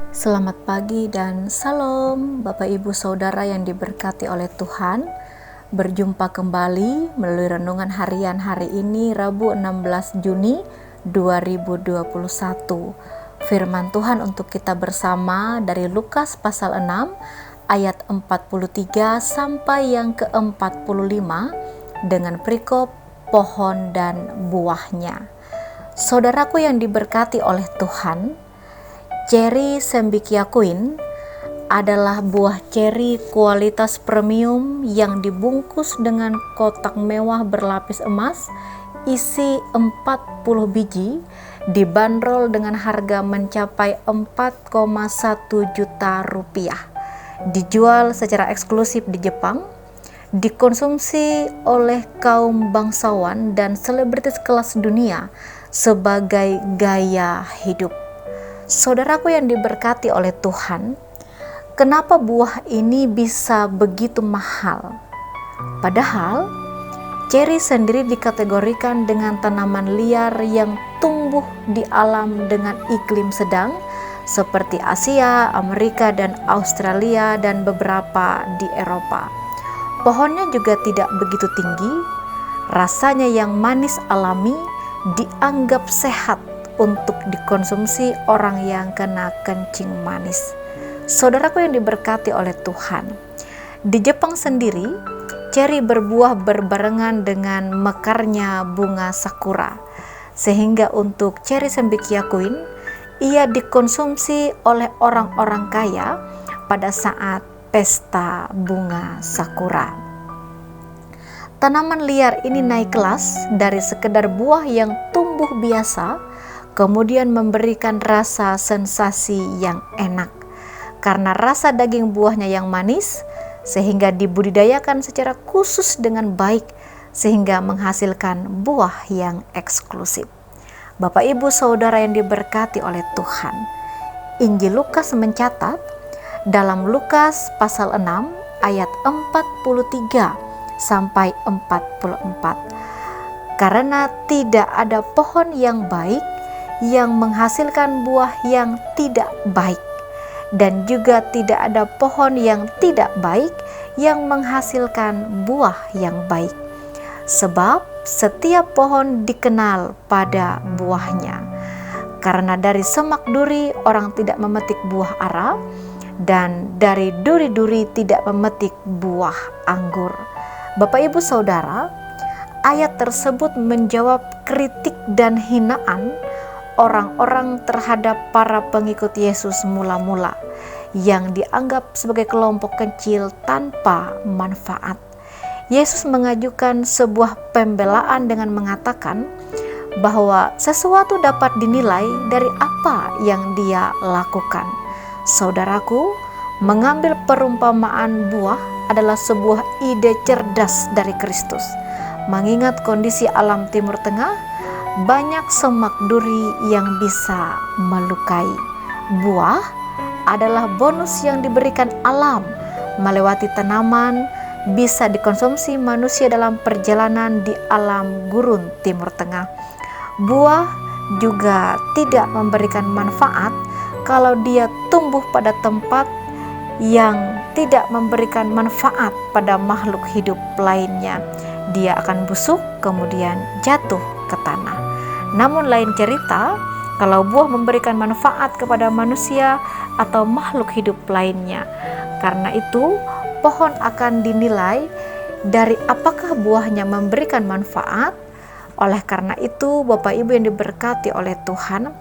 Selamat pagi dan salam Bapak Ibu Saudara yang diberkati oleh Tuhan. Berjumpa kembali melalui renungan harian hari ini Rabu 16 Juni 2021. Firman Tuhan untuk kita bersama dari Lukas pasal 6 ayat 43 sampai yang ke-45 dengan perikop pohon dan buahnya. Saudaraku yang diberkati oleh Tuhan, Ceri Sembikiakuin adalah buah ceri kualitas premium yang dibungkus dengan kotak mewah berlapis emas, isi 40 biji, dibanderol dengan harga mencapai 4,1 juta rupiah. Dijual secara eksklusif di Jepang, dikonsumsi oleh kaum bangsawan dan selebritis kelas dunia sebagai gaya hidup. Saudaraku yang diberkati oleh Tuhan, kenapa buah ini bisa begitu mahal? Padahal, ceri sendiri dikategorikan dengan tanaman liar yang tumbuh di alam dengan iklim sedang, seperti Asia, Amerika, dan Australia, dan beberapa di Eropa. Pohonnya juga tidak begitu tinggi, rasanya yang manis alami, dianggap sehat untuk dikonsumsi orang yang kena kencing manis. Saudaraku yang diberkati oleh Tuhan, di Jepang sendiri, ceri berbuah berbarengan dengan mekarnya bunga sakura, sehingga untuk ceri Sembikiakuin, ia dikonsumsi oleh orang-orang kaya pada saat pesta bunga sakura. Tanaman liar ini naik kelas dari sekedar buah yang tumbuh biasa, kemudian memberikan rasa sensasi yang enak karena rasa daging buahnya yang manis, sehingga dibudidayakan secara khusus dengan baik sehingga menghasilkan buah yang eksklusif. Bapak Ibu Saudara yang diberkati oleh Tuhan, Injil Lukas mencatat dalam Lukas pasal 6 ayat 43 sampai 44, karena tidak ada pohon yang baik yang menghasilkan buah yang tidak baik, dan juga tidak ada pohon yang tidak baik yang menghasilkan buah yang baik. Sebab setiap pohon dikenal pada buahnya. Karena dari semak duri orang tidak memetik buah ara, dan dari duri-duri tidak memetik buah anggur. Bapak Ibu Saudara, ayat tersebut menjawab kritik dan hinaan orang-orang terhadap para pengikut Yesus mula-mula yang dianggap sebagai kelompok kecil tanpa manfaat. Yesus mengajukan sebuah pembelaan dengan mengatakan bahwa sesuatu dapat dinilai dari apa yang dia lakukan. Saudaraku, mengambil perumpamaan buah adalah sebuah ide cerdas dari Kristus. Mengingat kondisi alam Timur Tengah, banyak semak duri yang bisa melukai. Buah adalah bonus yang diberikan alam melewati tanaman, bisa dikonsumsi manusia dalam perjalanan di alam gurun Timur Tengah. Buah juga tidak memberikan manfaat kalau dia tumbuh pada tempat yang tidak memberikan manfaat pada makhluk hidup lainnya. Dia akan busuk kemudian jatuh ke tanah. Namun lain cerita kalau buah memberikan manfaat kepada manusia atau makhluk hidup lainnya. Karena itu pohon akan dinilai dari apakah buahnya memberikan manfaat. Oleh karena itu Bapak Ibu yang diberkati oleh Tuhan,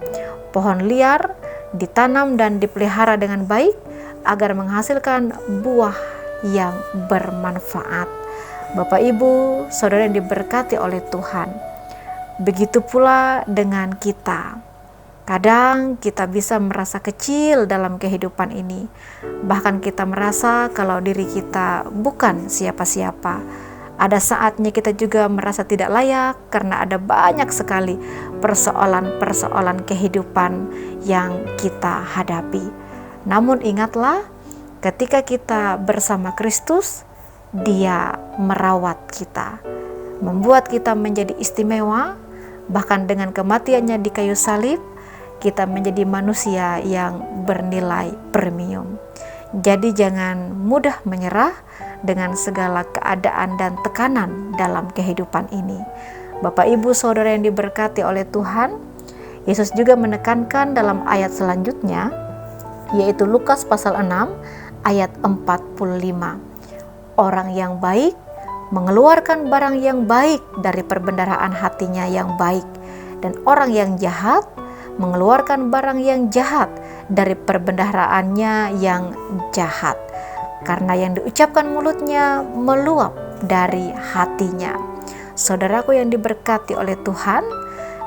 pohon liar ditanam dan dipelihara dengan baik agar menghasilkan buah yang bermanfaat. Bapak Ibu Saudara yang diberkati oleh Tuhan, begitu pula dengan kita. Kadang kita bisa merasa kecil dalam kehidupan ini. Bahkan kita merasa kalau diri kita bukan siapa-siapa. Ada saatnya kita juga merasa tidak layak karena ada banyak sekali persoalan-persoalan kehidupan yang kita hadapi. Namun ingatlah, ketika kita bersama Kristus, Dia merawat kita, membuat kita menjadi istimewa. Bahkan dengan kematiannya di kayu salib, kita menjadi manusia yang bernilai premium. Jadi jangan mudah menyerah dengan segala keadaan dan tekanan dalam kehidupan ini. Bapak Ibu Saudara yang diberkati oleh Tuhan, Yesus juga menekankan dalam ayat selanjutnya, yaitu Lukas pasal 6 ayat 45. Orang yang baik mengeluarkan barang yang baik dari perbendaharaan hatinya yang baik, dan orang yang jahat mengeluarkan barang yang jahat dari perbendaharaannya yang jahat. Karena yang diucapkan mulutnya meluap dari hatinya. Saudaraku yang diberkati oleh Tuhan,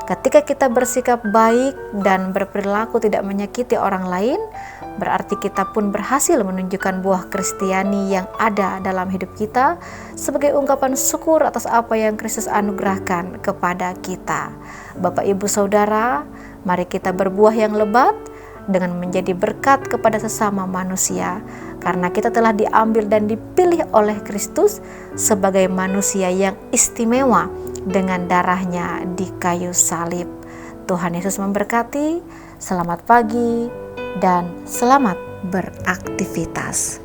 ketika kita bersikap baik dan berperilaku tidak menyakiti orang lain, berarti kita pun berhasil menunjukkan buah Kristiani yang ada dalam hidup kita sebagai ungkapan syukur atas apa yang Kristus anugerahkan kepada kita. Bapak Ibu Saudara, mari kita berbuah yang lebat dengan menjadi berkat kepada sesama manusia, karena kita telah diambil dan dipilih oleh Kristus sebagai manusia yang istimewa dengan darahnya di kayu salib. Tuhan Yesus memberkati. Selamat pagi dan selamat beraktivitas.